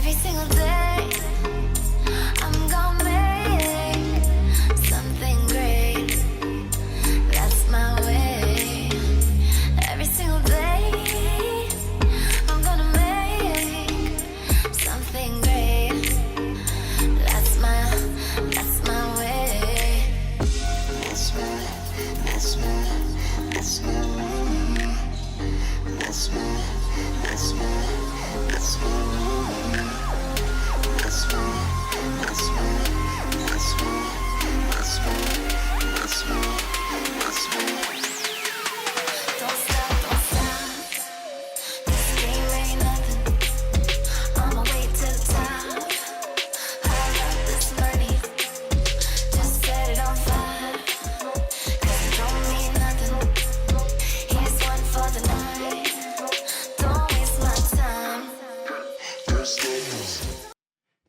Every single day, I'm gonna make something great. That's my way. Every single day, I'm gonna make something great. That's my way. That's my way. That's my way. That's my way. That's my way. That's my way. That's my way. That's my way. That's my way. Don't stop, don't stop. This game ain't nothing. I'ma wait to the top. High up this money. Just set it on fire. 'Cause it don't mean nothing. Here's one for the night. Don't waste my time.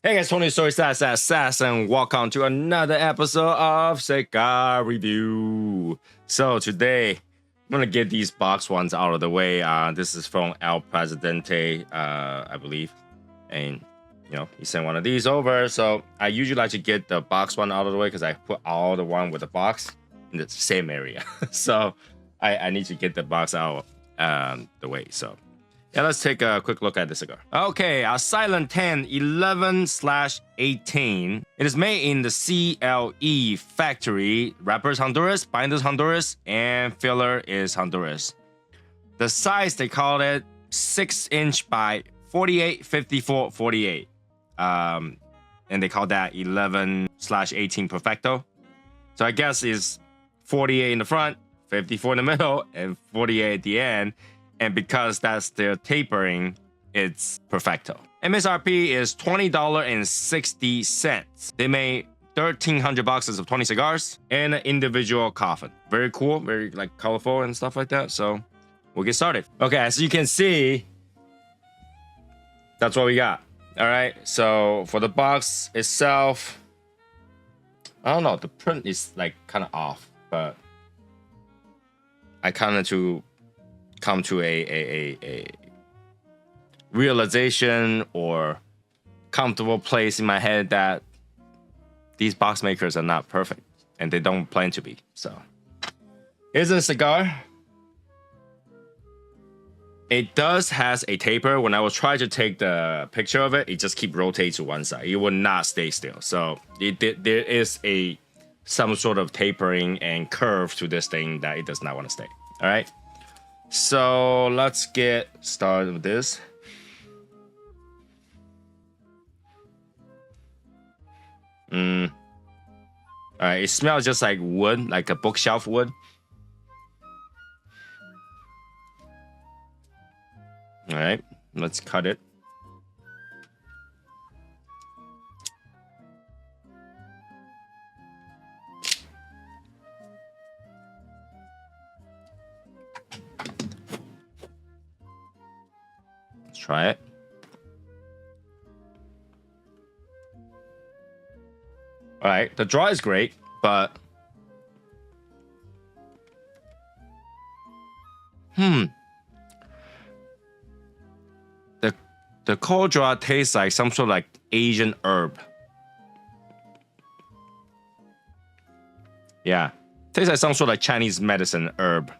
Hey guys, Tony Soysauceassassin. Welcome to another episode of Cigar Review. So today, I'm gonna get these box ones out of the way. This is from El Presidente, I believe, and he sent one of these over. So I usually like to get the box one out of the way because I put all the one with the box in the same area. So I need to get the box out the way. So. Yeah, let's take a quick look at the cigar. Okay, Asylum 10 11/18. It is made in the CLE factory. Wrapper is Honduras, binders Honduras, and filler is Honduras. The size, they call it 6-inch by 48, 54, 48. And they call that 11/18 Perfecto. So I guess it's 48 in the front, 54 in the middle, and 48 at the end. And because that's their tapering, it's Perfecto. MSRP is $20.60. They made 1,300 boxes of 20 cigars and an individual coffin. Very cool, very like colorful and stuff like that. So we'll get started. Okay, as you can see, that's what we got. All right, so for the box itself, I don't know, the print is like kind of off, but I kind of come to a realization or comfortable place in my head that these box makers are not perfect and they don't plan to be. So here's a cigar. It does has a taper. When I was trying to take the picture of it, it just keep rotating to one side. It will not stay still. So there is some sort of tapering and curve to this thing that it does not want to stay. All right. So let's get started with this. All right, it smells just like wood, like a bookshelf wood. All right, let's cut it. Try it. All right, the draw is great, but the cold draw tastes like some sort of like Asian herb. Yeah, tastes like some sort of like Chinese medicine herb.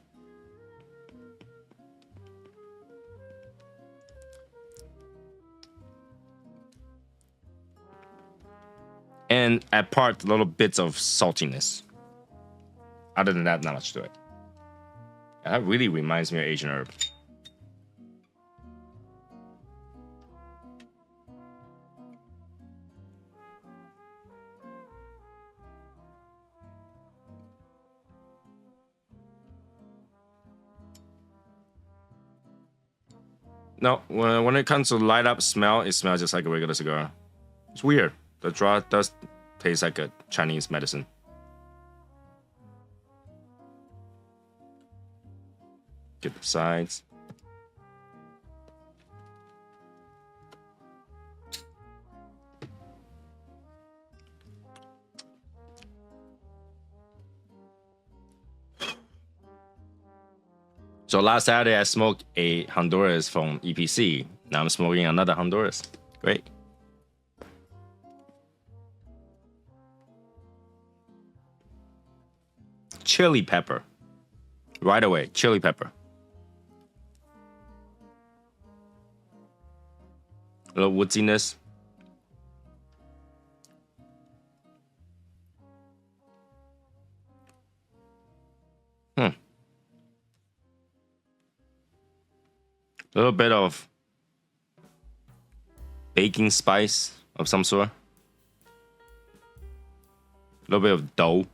And at part, little bits of saltiness. Other than that, not much to it. Yeah, that really reminds me of Asian herb. No, when it comes to light up smell, it smells just like a regular cigar. It's weird. The draw does taste like a Chinese medicine. Get the sides. So last Saturday I smoked a Honduras from EPC. Now I'm smoking another Honduras. Great. chili pepper. Right away, chili pepper. A little woodsiness. A little bit of baking spice of some sort. A little bit of dough.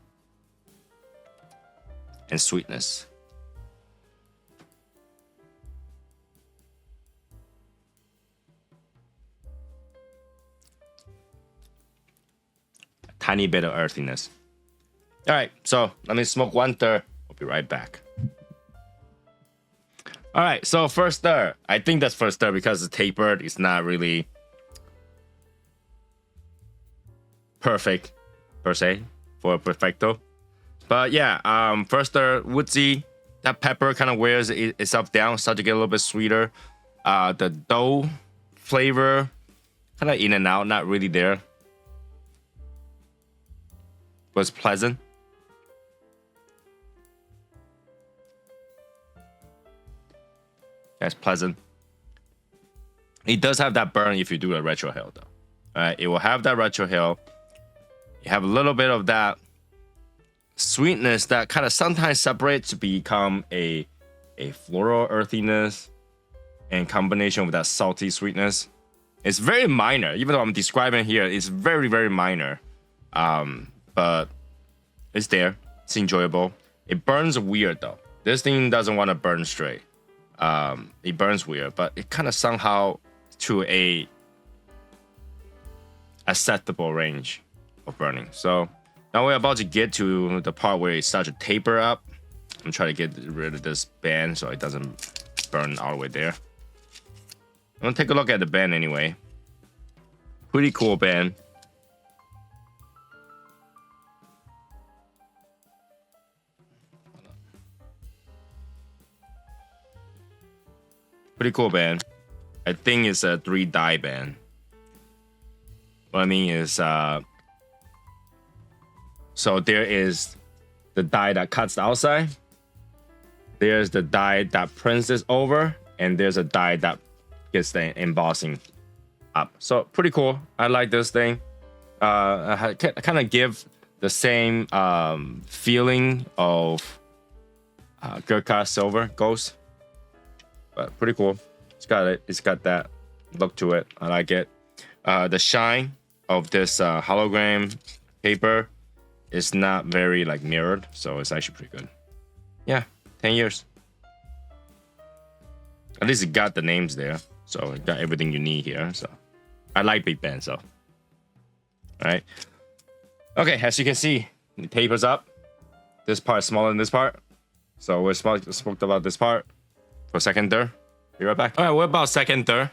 And sweetness. A tiny bit of earthiness. All right, so let me smoke 1/3. I'll be right back. All right, so first stir. I think that's first stir because it's tapered. It's not really perfect per se for a Perfecto. But yeah, first stir, woodsy. That pepper kind of wears itself down, start to get a little bit sweeter. The dough flavor kind of in and out, not really there. Was pleasant. That's pleasant. It does have that burn if you do a retrohale though. All right, it will have that retrohale. You have a little bit of that sweetness that kind of sometimes separates to become a floral earthiness in combination with that salty sweetness. It's very minor, even though I'm describing here, it's very, very minor. But it's there. It's enjoyable. It burns weird though. This thing doesn't want to burn straight. It burns weird, but it kind of somehow to a acceptable range of burning. So now we're about to get to the part where it starts to taper up. I'm trying to get rid of this band so it doesn't burn all the way there. I'm gonna take a look at the band anyway. Pretty cool band. Pretty cool band. I think it's a 3-die band. What I mean is, so there is the die that cuts the outside. There's the die that prints this over, and there's a die that gets the embossing up. So pretty cool. I like this thing. I kind of give the same feeling of Gurkha Silver Ghost, but pretty cool. It's got that look to it. I like it. The shine of this hologram paper is not very like mirrored, so it's actually pretty good. Yeah, 10 years. At least it got the names there, so it got everything you need here. So I like Big Ben. So all right, okay. As you can see, the paper's up. This part is smaller than this part, so we're spoke about this part for second third. Be right back. All right, what about second third?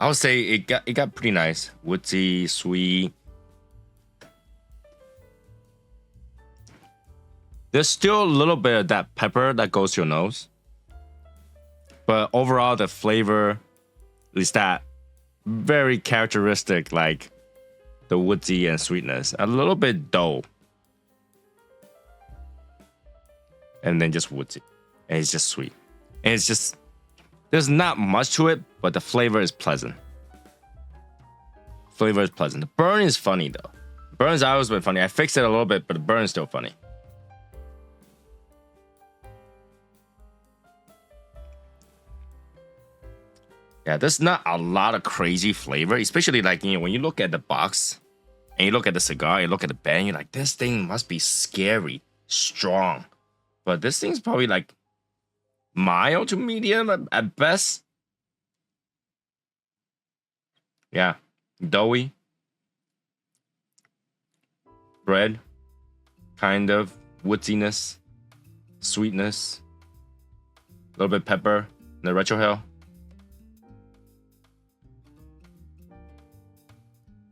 I would say it got pretty nice, woodsy, sweet. There's still a little bit of that pepper that goes to your nose, but overall the flavor is that very characteristic, like the woodsy and sweetness, a little bit dull, and then just woodsy, and it's just sweet, and it's just there's not much to it, but the flavor is pleasant. Flavor is pleasant. The burn is funny though. Burn's always been funny. I fixed it a little bit, but the burn is still funny. Yeah, there's not a lot of crazy flavor, especially like, you know, when you look at the box and you look at the cigar, you look at the band, you're like, this thing must be scary, strong. But this thing's probably like mild to medium at best. Yeah, doughy. Bread, kind of woodsiness, sweetness, a little bit pepper, and the retrohale.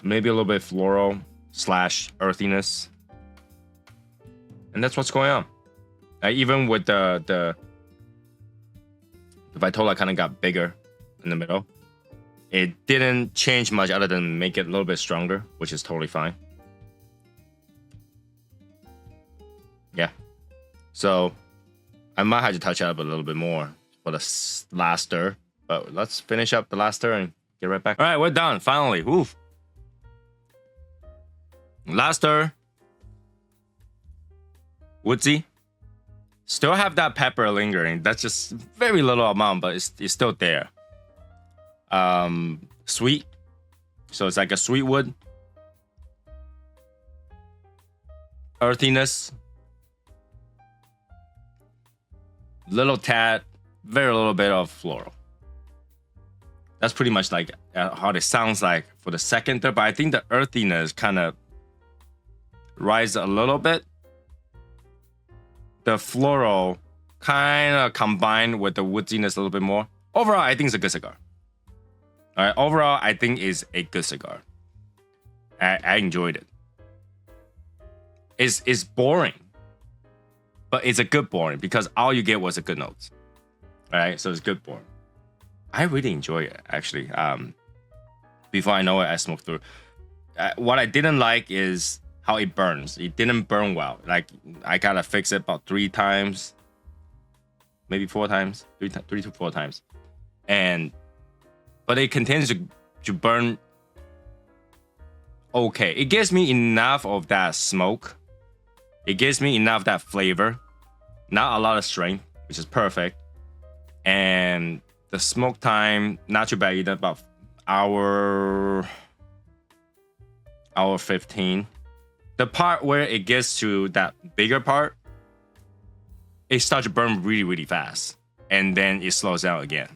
Maybe a little bit floral / earthiness, and that's what's going on. Even with the Vitola kind of got bigger in the middle. It didn't change much other than make it a little bit stronger, which is totally fine. Yeah, So I might have to touch up a little bit more for the last stir. But let's finish up the last stir and get right back. All right, we're done. Finally. Woof. Last stir. Woodsy. Still have that pepper lingering. That's just very little amount, but it's still there. Sweet. So it's like a sweet wood. Earthiness. Little tad, very little bit of floral. That's pretty much like how it sounds like for the second stir, but I think the earthiness kind of rise a little bit. The floral kind of combined with the woodiness a little bit more. Overall, I think it's a good cigar. All right, overall, I think it's a good cigar. I enjoyed it. It's boring, but it's a good boring because all you get was a good notes. All right, so it's good boring. I really enjoy it actually. Before I know it, I smoked through. What I didn't like is how it burns. It didn't burn well. Like I gotta fix it about 3 times, maybe 4 times, 3 to 4 times, but it continues to burn okay. It gives me enough of that smoke. It gives me enough of that flavor. Not a lot of strength, which is perfect. And the smoke time, not too bad either, about hour 15. The part where it gets to that bigger part, it starts to burn really, really fast. And then it slows down again.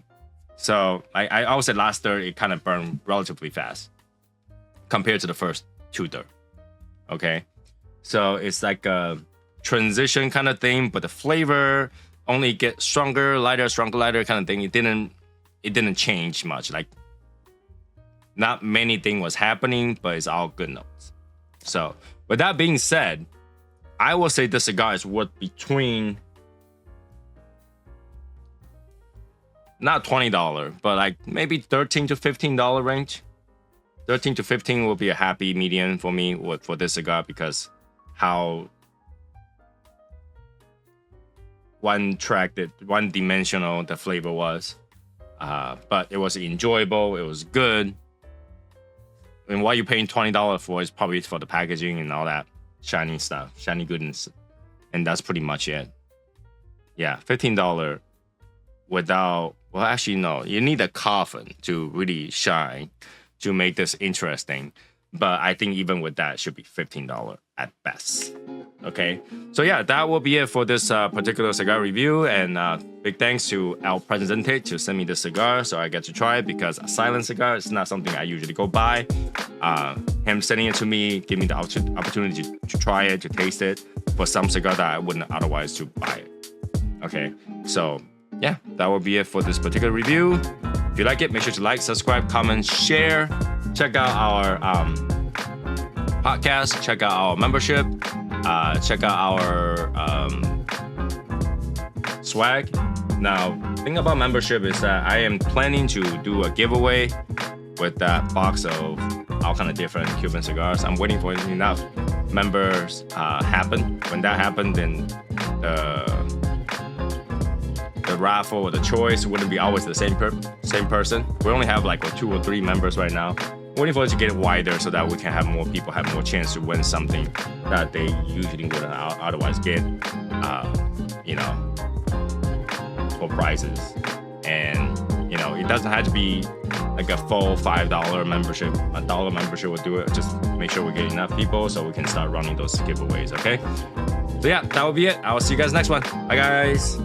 So I always said last third, it kind of burned relatively fast compared to the first 2 thirds. Okay. So it's like a transition kind of thing, but the flavor only gets stronger, lighter kind of thing. It didn't change much. Like not many things was happening, but it's all good notes. So with that being said, I will say this cigar is worth between not $20, but like maybe $13 to $15 range. 13 to 15 will be a happy median for me for this cigar because how one-dimensional the flavor was. But it was enjoyable. It was good. And what you're paying $20 for is probably for the packaging and all that shiny stuff, shiny goodness. And that's pretty much it. Yeah, $15 without, well, actually, no. You need a coffin to really shine to make this interesting. But I think even with that, it should be $15 at best. Okay, so yeah, that will be it for this particular cigar review. And big thanks to El Presidente to send me this cigar so I get to try it because a silent cigar is not something I usually go buy. Him sending it to me gave me the opportunity to try it, to taste it for some cigar that I wouldn't otherwise to buy it. Okay, so yeah, that will be it for this particular review. If you like it, make sure to like, subscribe, comment, share. Check out our podcast. Check out our membership. Check out our swag. Now, the thing about membership is that I am planning to do a giveaway with that box of all kind of different Cuban cigars. I'm waiting for enough members happen. When that happens, then the raffle or the choice wouldn't be always the same person. We only have like 2 or 3 members right now. Waiting for it to get wider so that we can have more people have more chance to win something that they usually wouldn't otherwise get, for prizes. And, it doesn't have to be like a full $5 membership. $1 membership will do it. Just make sure we get enough people so we can start running those giveaways, okay? So yeah, that will be it. I will see you guys next one. Bye, guys.